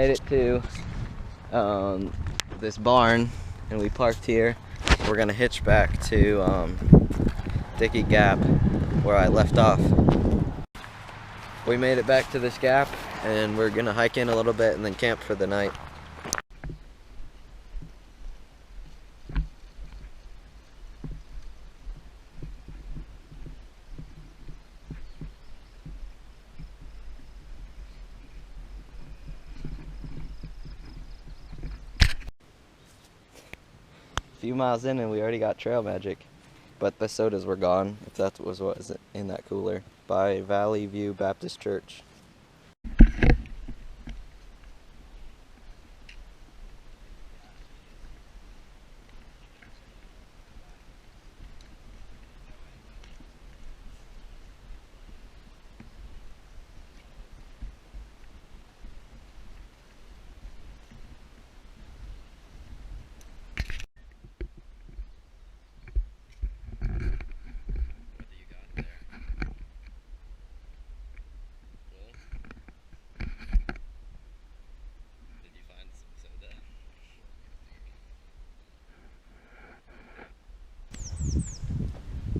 made it to this barn and we parked here. We're gonna hitch back to Dickey Gap where I left off. We made it back to this gap and we're gonna hike in a little bit and then camp for the night. A few miles in and we already got trail magic, but the sodas were gone, if that was what was in that cooler, by Valley View Baptist Church.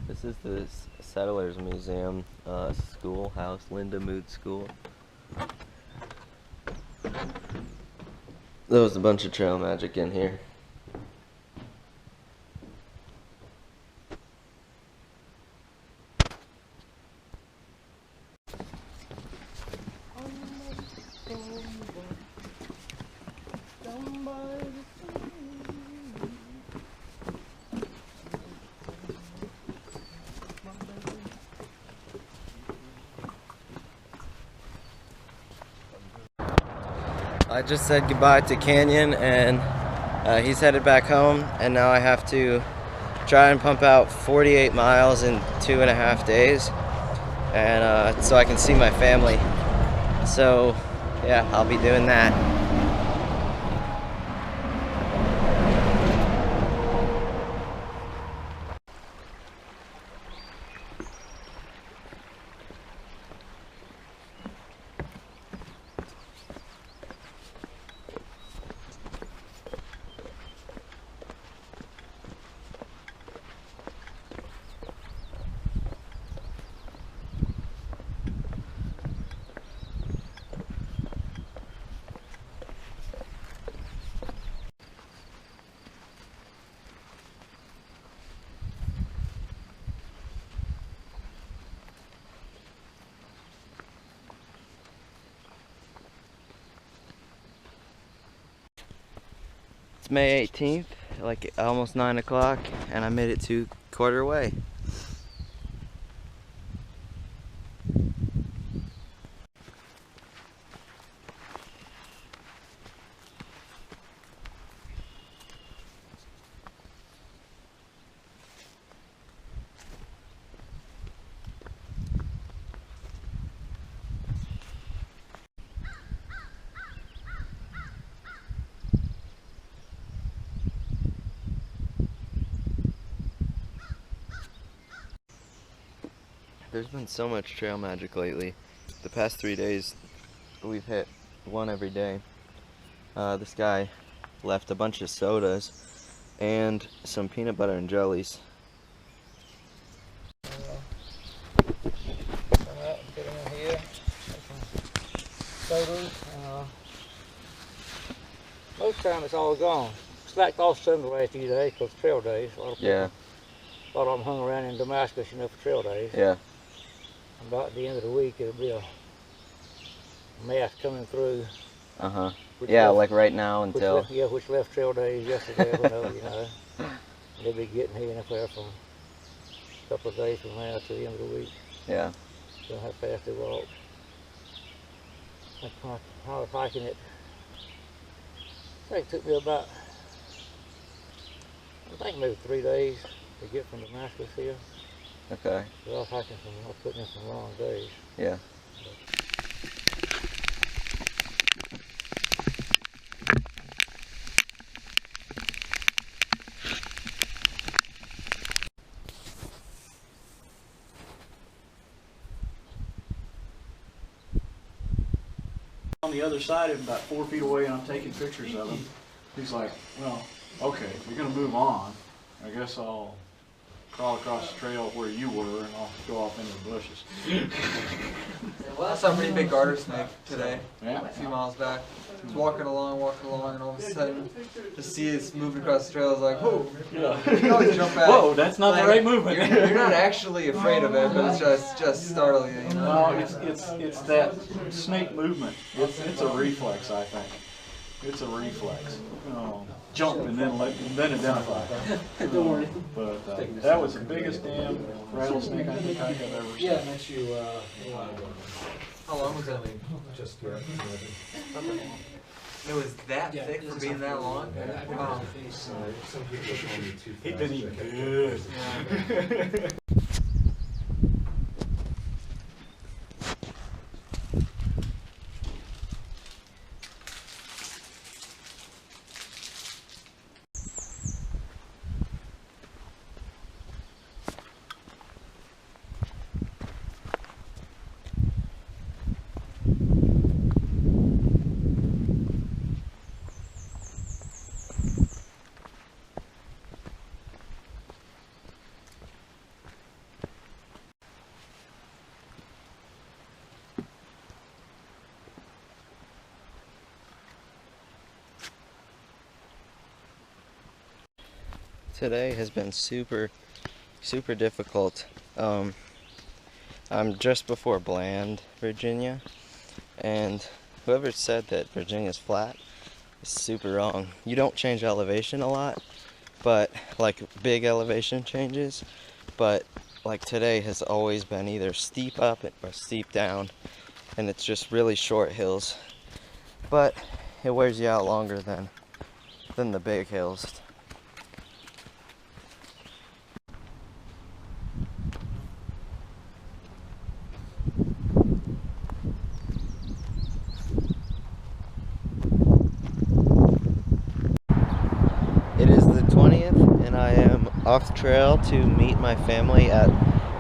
This is the Settlers Museum schoolhouse, Linda Mood School. There was a bunch of trail magic in here. I just said goodbye to Canyon and he's headed back home, and now I have to try and pump out 48 miles in 2.5 days, and so I can see my family. So yeah, I'll be doing that. It's May 18th, like almost 9 o'clock, and I made it to quarter way. There's been so much trail magic lately. The past 3 days, we've hit one every day. This guy left a bunch of sodas and some peanut butter and jellies. Alright, put them in here. Sodas. Most time it's all gone. Slacked off some the last few days because trail days. A lot of people, a lot of them hung around in Damascus, you know, for trail days. Yeah. About the end of the week, it'll be a mass coming through. Yeah, like right now until. Which left trail days yesterday. You know, they'll be getting here and up there from a couple of days from now to the end of the week. Yeah. So how fast they walk. I was hiking it. I think it took me about, I think maybe 3 days to get from Damascus here. Okay. So I was hiking I was putting in some long days. Yeah. On the other side of him, about 4 feet away, and I'm taking pictures of him. He's like, well, okay, if you're gonna move on, I guess I'll crawl across the trail where you were, and I'll go off into the bushes. I saw a pretty big garter snake today, Yeah. a few miles back. I was walking along, and all of a sudden, just see it moving across the trail. I was like, whoa! Yeah. You can always jump back. Whoa, that's not Like, the right movement. You're not actually afraid of it, but it's just startling you, you know? No, it's that snake movement. It's a reflex, I think. It's a reflex. Jump and then identify. But that was the biggest damn rattlesnake I think I have ever seen. How long was that? Just It was that thick for being that long? Wow. He'd been eating good. Yeah. Today has been super difficult. I'm just before Bland, Virginia, and whoever said that Virginia's flat is super wrong. You don't change elevation a lot, but like big elevation changes, but like today has always been either steep up or steep down, and it's just really short hills, but it wears you out longer than the big hills. It is the 20th, and I am off trail to meet my family at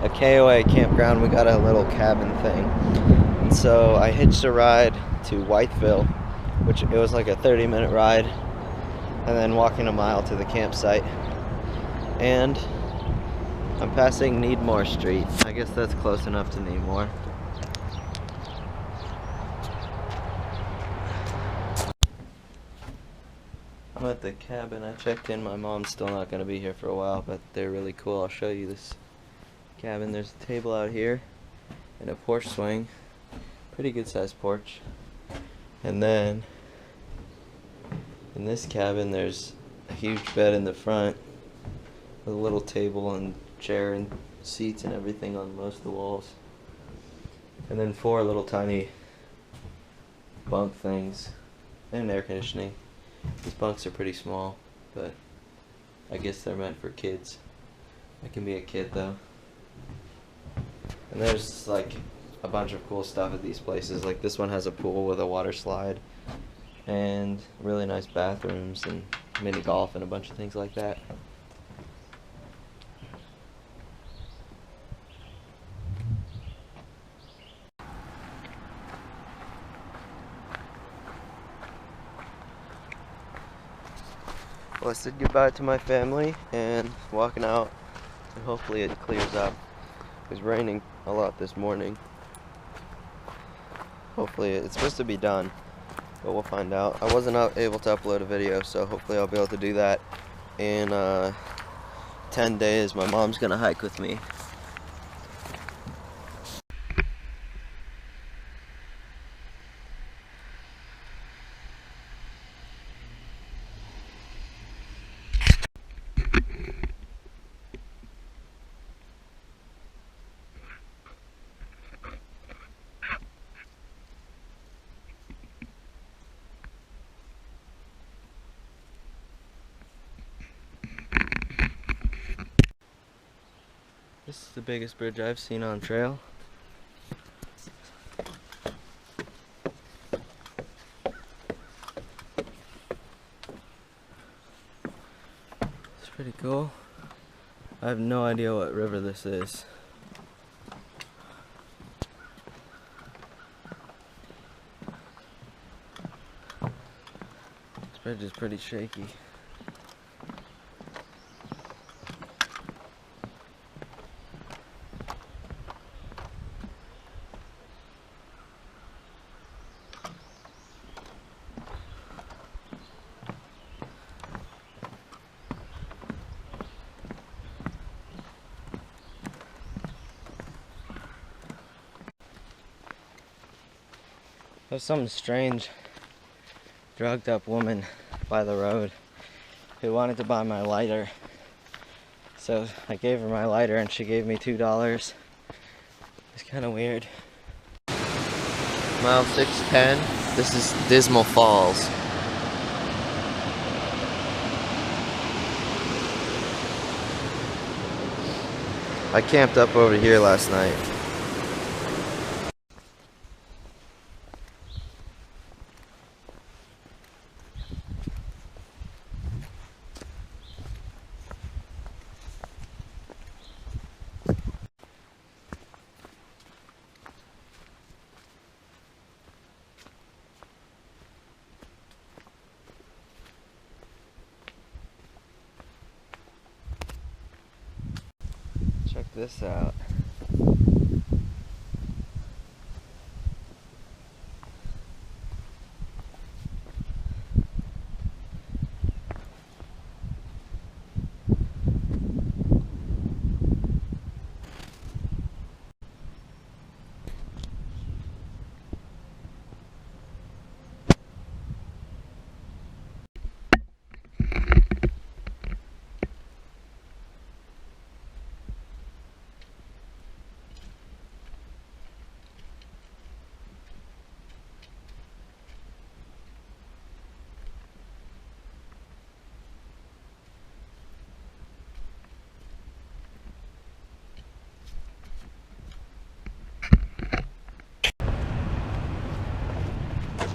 a KOA campground. We got a little cabin thing, and so I hitched a ride to Whiteville, which it was like a 30-minute ride, and then walking a mile to the campsite. And I'm passing Neemor Street. I guess that's close enough to Neemor. I'm at the cabin. I checked in. My mom's still not going to be here for a while, but they're really cool. I'll show you this cabin. There's a table out here and a porch swing. Pretty good sized porch. And then in this cabin there's a huge bed in the front with a little table and chair and seats and everything on most of the walls. And then 4 little tiny bunk things and air conditioning. These bunks are pretty small, but I guess they're meant for kids. I can be a kid though. And there's like a bunch of cool stuff at these places. Like this one has a pool with a water slide and really nice bathrooms and mini golf and a bunch of things like that. Well, I said goodbye to my family and walking out, and hopefully it clears up. It was raining a lot this morning. Hopefully it's supposed to be done, but we'll find out. I wasn't able to upload a video, so hopefully I'll be able to do that in 10 days. My mom's gonna hike with me. This is the biggest bridge I've seen on trail. It's pretty cool. I have no idea what river this is. bridge is pretty shaky. There's some strange drugged up woman by the road who wanted to buy my lighter. So I gave her my lighter and she gave me $2. It's kind of weird. Mile 610. This is Dismal Falls. I camped up over here last night. Check this out.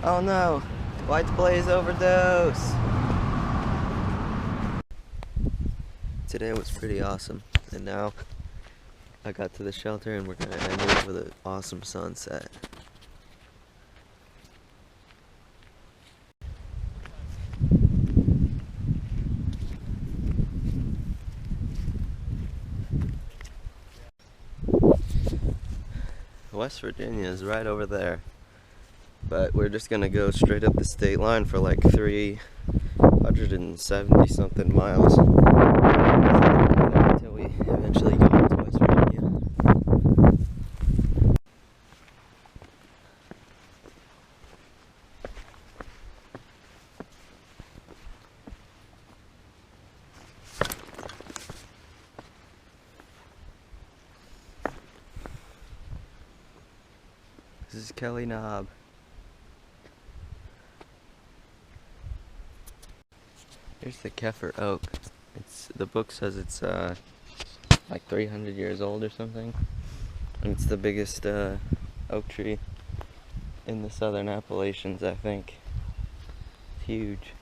Oh no, White Blaze overdose. Today was pretty awesome, and now I got to the shelter and we're gonna end it with an awesome sunset. West Virginia is right over there. But we're just gonna go straight up the state line for like 370 something miles until we eventually go to West Virginia. This is Kelly Knob. Here's the Kefir oak. The book says it's like 300 years old or something. And it's the biggest oak tree in the southern Appalachians, I think. It's huge.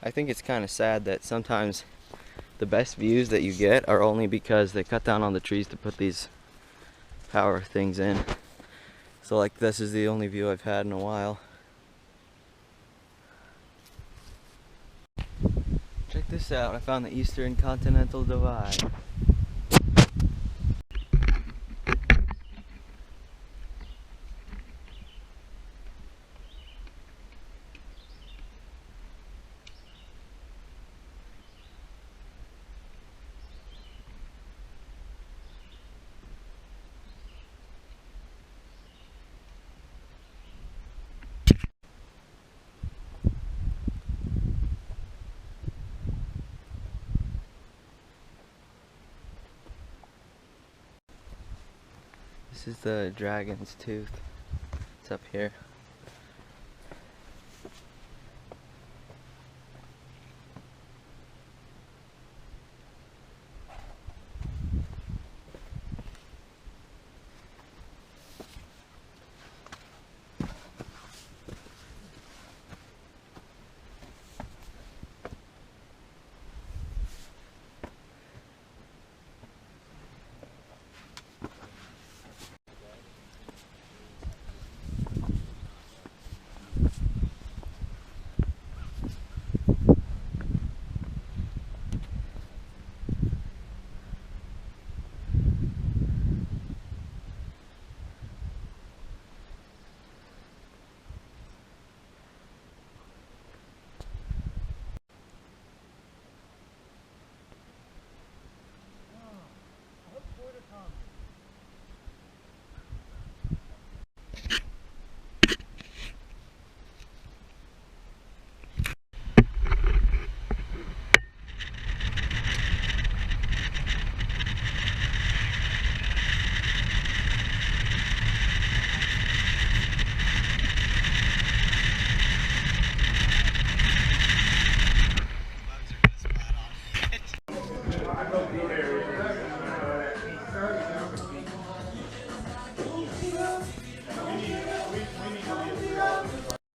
I think it's kind of sad that sometimes the best views that you get are only because they cut down on the trees to put these power things in. So like this is the only view I've had in a while. Check this out, I found the Eastern Continental Divide. This is the Dragon's Tooth. It's up here.